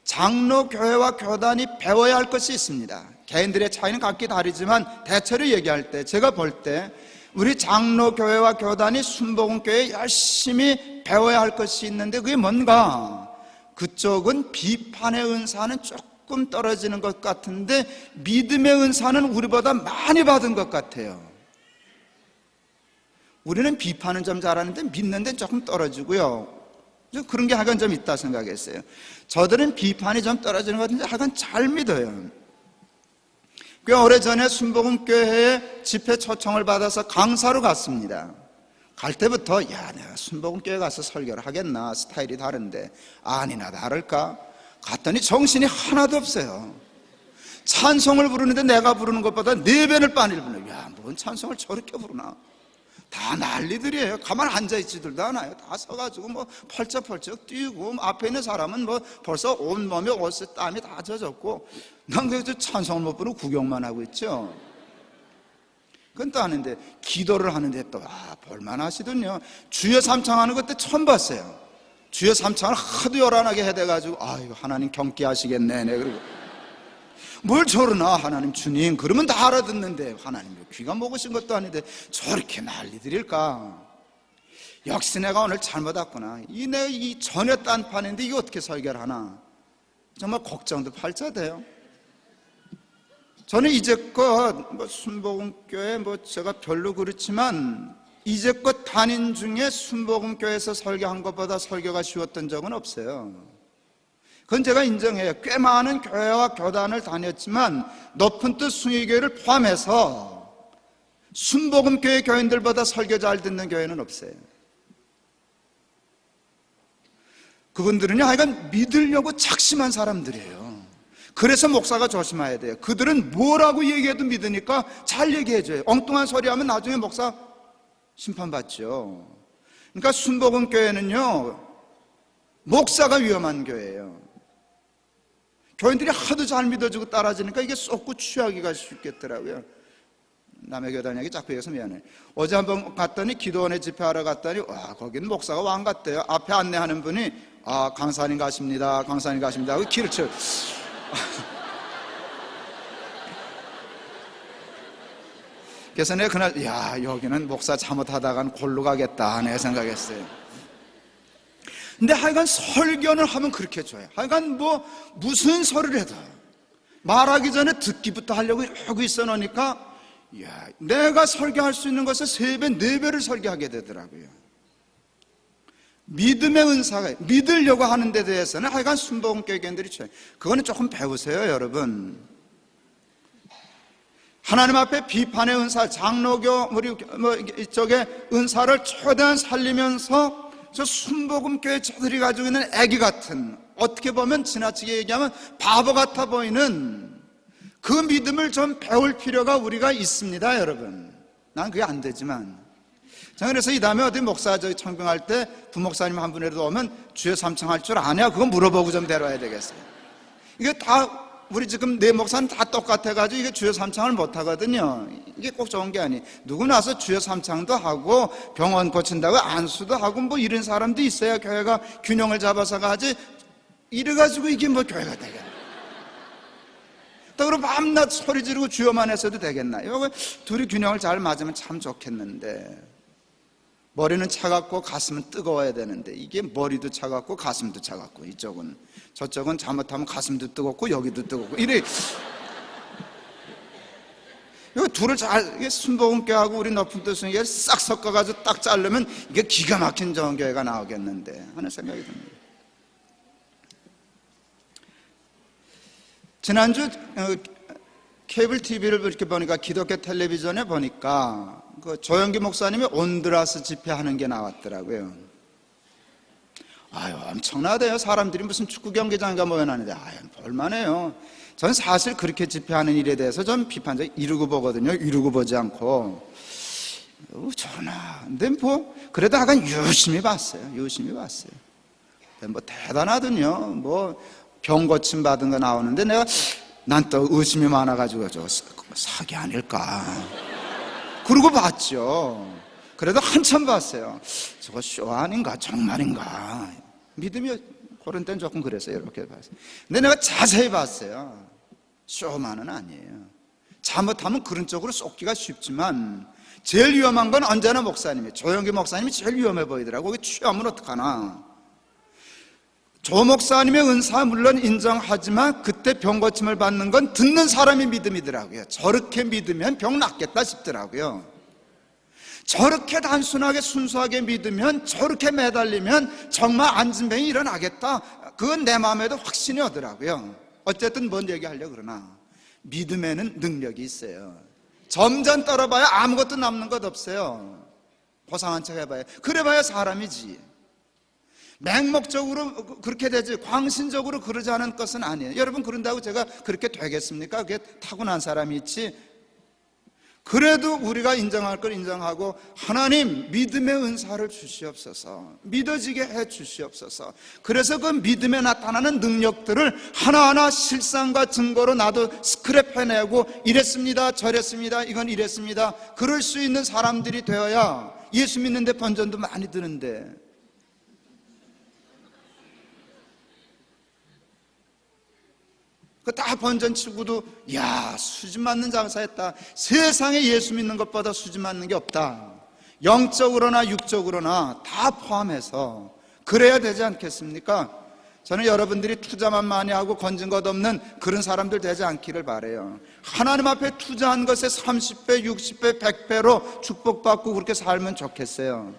장로 교회와 교단이 배워야 할 것이 있습니다. 개인들의 차이는 각기 다르지만 대체로 얘기할 때 제가 볼 때 우리 장로 교회와 교단이 순복음 교회에 열심히 배워야 할 것이 있는데 그게 뭔가? 그쪽은 비판의 은사는 조금 떨어지는 것 같은데 믿음의 은사는 우리보다 많이 받은 것 같아요. 우리는 비판은 좀 잘하는데 믿는 데는 조금 떨어지고요. 그런 게 하여간 좀 있다 생각했어요. 저들은 비판이 좀 떨어지는 것 같은데 하여간 잘 믿어요. 꽤 오래전에 순복음교회에 집회 초청을 받아서 강사로 갔습니다. 갈 때부터 내가 순복음교회 가서 설교를 하겠나, 스타일이 다른데 아니나 다를까 갔더니 정신이 하나도 없어요. 찬송을 부르는데 내가 부르는 것보다 4배를 빤히 부르네. 뭔 찬송을 저렇게 부르나. 다 난리들이에요. 가만 앉아있지들도 않아요. 다 서가지고 펄쩍펄쩍 뛰고 앞에 있는 사람은 벌써 온몸에 옷에 땀이 다 젖었고 난 그래서 찬송을 못 부르고 구경만 하고 있죠. 그건 또 하는데 기도를 하는데 또 볼만하시더군요. 주여 삼창하는 것도 처음 봤어요. 주여 삼창을 하도 요란하게 해대가지고 이거 하나님 경기하시겠네. 그리고 뭘 저러나 하나님 주님 그러면 다 알아듣는데 하나님 귀가 먹으신 것도 아닌데 저렇게 난리들일까. 역시 내가 오늘 잘못 왔구나. 내가 이 전에 딴판인데 이거 어떻게 설교를 하나. 정말 걱정도 팔자돼요. 저는 이제껏 순복음교회 제가 별로 그렇지만 이제껏 다닌 중에 순복음교회에서 설교한 것보다 설교가 쉬웠던 적은 없어요. 그건 제가 인정해요. 꽤 많은 교회와 교단을 다녔지만 높은 뜻 숭의교회를 포함해서 순복음교회 교인들보다 설교 잘 듣는 교회는 없어요. 그분들은요 하여간 믿으려고 작심한 사람들이에요. 그래서 목사가 조심해야 돼요. 그들은 뭐라고 얘기해도 믿으니까 잘 얘기해줘요. 엉뚱한 소리 하면 나중에 목사 심판받죠. 그러니까 순복음교회는요, 목사가 위험한 교회예요. 교인들이 하도 잘 믿어주고 따라지니까 이게 쏟고 취하기가 쉽겠더라고요. 남의 교회 다니기 자꾸 얘기해서 미안해. 어제 한번 갔더니 기도원에 집회하러 갔더니 와, 거기는 목사가 왕 같대요. 앞에 안내하는 분이 강사님 가십니다, 강사님 가십니다 하고 길을 쳐. 그래서 내가 그날 여기는 목사 잘못하다간 골로 가겠다 내 생각했어요. 근데 하여간 설교를 하면 그렇게 좋아요. 하여간 무슨 소리를 해도 말하기 전에 듣기부터 하려고 하고 있어 놓으니까 내가 설교할 수 있는 것을 3배, 4배를 설교하게 되더라고요. 믿음의 은사가 믿으려고 하는 데 대해서는 하여간 순복음교회견들이 좋아요. 그거는 조금 배우세요, 여러분. 하나님 앞에 비판의 은사, 장로교 이쪽에 은사를 최대한 살리면서 저 순복음교회 저들이 가지고 있는 애기 같은, 어떻게 보면 지나치게 얘기하면 바보 같아 보이는 그 믿음을 좀 배울 필요가 우리가 있습니다, 여러분. 난 그게 안 되지만. 자, 그래서 이 다음에 어디 목사 청빙할 때 부목사님 한 분이라도 오면 주여 삼창할 줄 아냐? 그거 물어보고 좀 데려와야 되겠어요. 이게 다 우리 지금 네 목사는 다 똑같아가지고 이게 주여 삼창을 못하거든요. 이게 꼭 좋은 게 아니. 누구 나서 주여 삼창도 하고 병원 고친다고 안수도 하고 이런 사람도 있어야 교회가 균형을 잡아서 가지. 이래가지고 이게 교회가 되겠나? 또 그럼 밤낮 소리 지르고 주여만 했어도 되겠나요? 둘이 균형을 잘 맞으면 참 좋겠는데, 머리는 차갑고 가슴은 뜨거워야 되는데 이게 머리도 차갑고 가슴도 차갑고, 이쪽은 저쪽은 잘못하면 가슴도 뜨겁고 여기도 뜨겁고 이래. 이거 둘을 잘 순복음교회하고 우리 높은 뜻을 싹 섞어가지고 딱 자르면 이게 기가 막힌 좋은 교회가 나오겠는데 하는 생각이 듭니다. 지난주 케이블 TV를 이렇게 보니까, 기독교 텔레비전에 보니까 그 조영기 목사님이 온두라스 집회하는 게 나왔더라고요. 엄청나대요. 사람들이 무슨 축구 경기장인가 모여나는데 볼만해요. 전 사실 그렇게 집회하는 일에 대해서 좀 비판적 이루고 보거든요. 이루고 보지 않고 전화. 근데 그래도 약간 유심히 봤어요. 대단하더군요. 병 고침 받은 거 나오는데 난 또 의심이 많아가지고 저거 사기 아닐까 그러고 봤죠. 그래도 한참 봤어요. 저거 쇼 아닌가 정말인가. 믿음이 그런 때는 조금 그랬어요. 이렇게 봤어요. 근데 내가 자세히 봤어요. 쇼만은 아니에요. 잘못하면 그런 쪽으로 쏟기가 쉽지만 제일 위험한 건 언제나 목사님이에요. 조영기 목사님이 제일 위험해 보이더라고. 그게 취하면 어떡하나. 조 목사님의 은사 물론 인정하지만 그때 병 고침을 받는 건 듣는 사람의 믿음이더라고요. 저렇게 믿으면 병 낫겠다 싶더라고요. 저렇게 단순하게 순수하게 믿으면, 저렇게 매달리면 정말 안진병이 일어나겠다. 그건 내 마음에도 확신이 오더라고요. 어쨌든 뭔 얘기하려고 그러나 믿음에는 능력이 있어요. 점점 떨어봐야 아무것도 남는 것 없어요. 고상한 척 해봐야. 그래봐야 사람이지. 맹목적으로 그렇게 되지 광신적으로 그러지 않은 것은 아니에요. 여러분, 그런다고 제가 그렇게 되겠습니까? 그게 타고난 사람이 있지. 그래도 우리가 인정할 걸 인정하고, 하나님 믿음의 은사를 주시옵소서, 믿어지게 해 주시옵소서. 그래서 그 믿음에 나타나는 능력들을 하나하나 실상과 증거로 나도 스크랩해내고, 이랬습니다, 저랬습니다, 이건 이랬습니다, 그럴 수 있는 사람들이 되어야 예수 믿는데 번전도 많이 드는데. 다 번전치고도 수지 맞는 장사했다. 세상에 예수 믿는 것보다 수지 맞는 게 없다. 영적으로나 육적으로나 다 포함해서 그래야 되지 않겠습니까? 저는 여러분들이 투자만 많이 하고 건진 것 없는 그런 사람들 되지 않기를 바라요. 하나님 앞에 투자한 것에 30배, 60배, 100배로 축복받고 그렇게 살면 좋겠어요.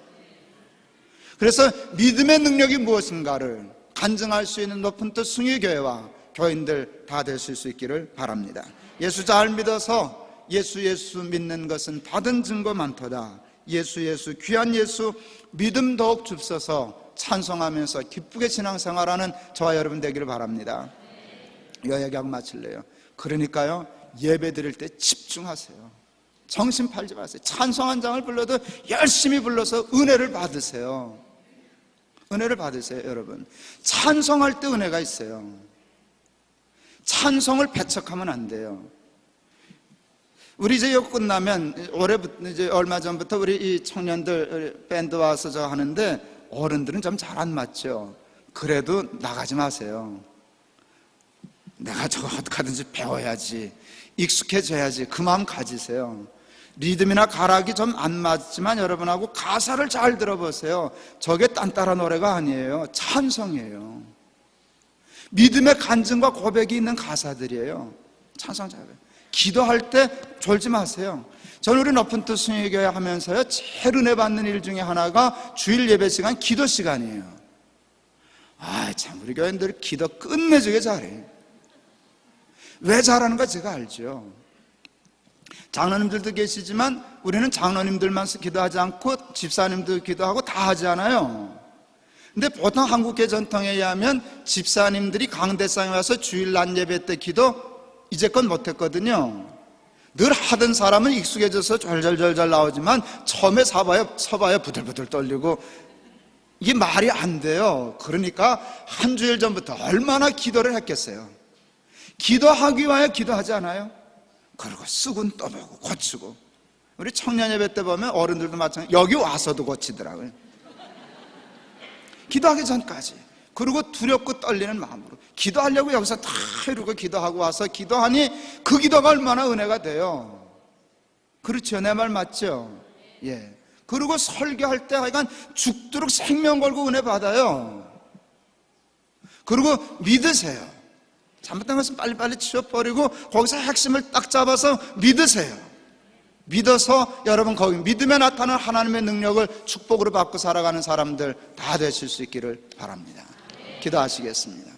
그래서 믿음의 능력이 무엇인가를 간증할 수 있는 높은 뜻 숭의교회와 교인들 다 되실 수 있기를 바랍니다. 예수 잘 믿어서 예수 믿는 것은 받은 증거 많도다. 예수 귀한 예수 믿음 더욱 줍소서 찬송하면서 기쁘게 신앙생활하는 저와 여러분 되기를 바랍니다. 이 이야기하고 마칠래요. 그러니까요, 예배 드릴 때 집중하세요. 정신 팔지 마세요. 찬송 한 장을 불러도 열심히 불러서 은혜를 받으세요. 은혜를 받으세요. 여러분, 찬송할 때 은혜가 있어요. 찬송을 배척하면 안 돼요. 우리 이제 이거 끝나면 올해부터 이제 얼마 전부터 우리 이 청년들 밴드 와서 저 하는데 어른들은 좀 잘 안 맞죠. 그래도 나가지 마세요. 내가 저거 어떻게 하든지 배워야지, 익숙해져야지, 그 마음 가지세요. 리듬이나 가락이 좀 안 맞지만 여러분하고 가사를 잘 들어보세요. 저게 딴따라 노래가 아니에요. 찬송이에요. 믿음의 간증과 고백이 있는 가사들이에요. 찬송 잘해요. 기도할 때 졸지 마세요. 저는 우리 높은 뜻 순회교회 하면서요, 제일 은혜 받는 일 중에 하나가 주일 예배 시간, 기도 시간이에요. 참 우리 교인들 기도 끝내주게 잘해요. 왜 잘하는가 제가 알죠. 장로님들도 계시지만 우리는 장로님들만 기도하지 않고 집사님도 기도하고 다 하지 않아요. 근데 보통 한국계 전통에 의하면 집사님들이 강대상에 와서 주일 낮 예배 때 기도 이제껏 못했거든요. 늘 하던 사람은 익숙해져서 절절절절 나오지만 처음에 서봐야 부들부들 떨리고 이게 말이 안 돼요. 그러니까 한 주일 전부터 얼마나 기도를 했겠어요. 기도하기 위하여 기도하지 않아요? 그리고 쓰곤 또 보고 고치고. 우리 청년 예배 때 보면 어른들도 마찬가지, 여기 와서도 고치더라고요. 기도하기 전까지. 그리고 두렵고 떨리는 마음으로 기도하려고 여기서 다 이러고 기도하고 와서 기도하니 그 기도가 얼마나 은혜가 돼요. 그렇죠? 내 말 맞죠? 예. 그리고 설교할 때 하여간 죽도록 생명 걸고 은혜 받아요. 그리고 믿으세요. 잘못된 것은 빨리빨리 치워버리고 거기서 핵심을 딱 잡아서 믿으세요. 믿어서 여러분 거기 믿음에 나타나는 하나님의 능력을 축복으로 받고 살아가는 사람들 다 되실 수 있기를 바랍니다. 기도하시겠습니다.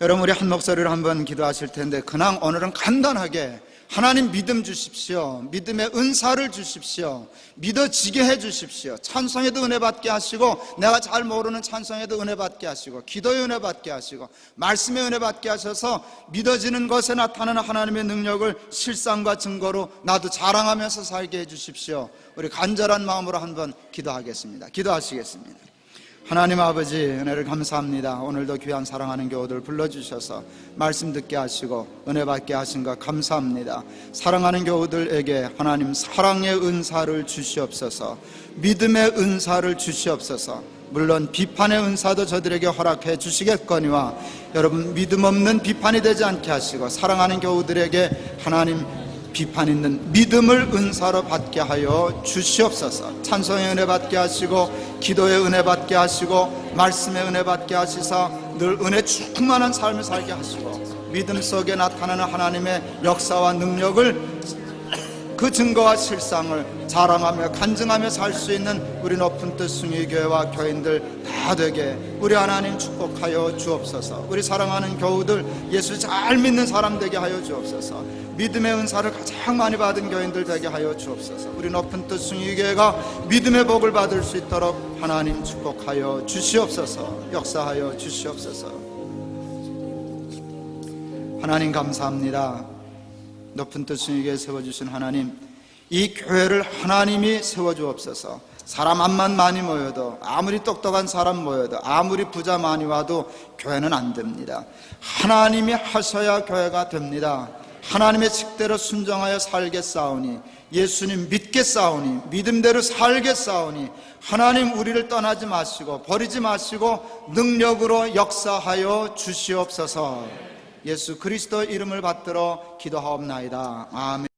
여러분, 우리 한 목소리로 한번 기도하실 텐데 그냥 오늘은 간단하게 하나님 믿음 주십시오. 믿음의 은사를 주십시오. 믿어지게 해 주십시오. 찬송에도 은혜 받게 하시고, 내가 잘 모르는 찬송에도 은혜 받게 하시고, 기도에 은혜 받게 하시고, 말씀에 은혜 받게 하셔서 믿어지는 것에 나타나는 하나님의 능력을 실상과 증거로 나도 자랑하면서 살게 해 주십시오. 우리 간절한 마음으로 한번 기도하겠습니다. 기도하시겠습니다. 하나님 아버지, 은혜를 감사합니다. 오늘도 귀한 사랑하는 교우들 불러주셔서 말씀 듣게 하시고 은혜 받게 하신 것 감사합니다. 사랑하는 교우들에게 하나님 사랑의 은사를 주시옵소서, 믿음의 은사를 주시옵소서. 물론 비판의 은사도 저들에게 허락해 주시겠거니와 여러분, 믿음 없는 비판이 되지 않게 하시고 사랑하는 교우들에게 하나님 비판 있는 믿음을 은사로 받게 하여 주시옵소서. 찬송의 은혜 받게 하시고 기도의 은혜 받게 하시고 말씀의 은혜 받게 하시사 늘 은혜 충만한 삶을 살게 하시고 믿음 속에 나타나는 하나님의 역사와 능력을, 그 증거와 실상을 자랑하며 간증하며 살 수 있는 우리 높은 뜻 순회교회와 교인들 다 되게 우리 하나님 축복하여 주옵소서. 우리 사랑하는 교우들 예수 잘 믿는 사람 되게 하여 주옵소서. 믿음의 은사를 가장 많이 받은 교인들 되게 하여 주옵소서. 우리 높은 뜻 순회교회가 믿음의 복을 받을 수 있도록 하나님 축복하여 주시옵소서. 역사하여 주시옵소서. 하나님 감사합니다. 높은 뜻 순회교회에 세워주신 하나님, 이 교회를 하나님이 세워주옵소서. 사람 암만 많이 모여도, 아무리 똑똑한 사람 모여도, 아무리 부자 많이 와도 교회는 안 됩니다. 하나님이 하셔야 교회가 됩니다. 하나님의 식대로 순종하여 살겠사오니, 예수님 믿겠사오니, 믿음대로 살겠사오니, 하나님 우리를 떠나지 마시고 버리지 마시고 능력으로 역사하여 주시옵소서. 예수 그리스도 이름을 받들어 기도하옵나이다. 아멘.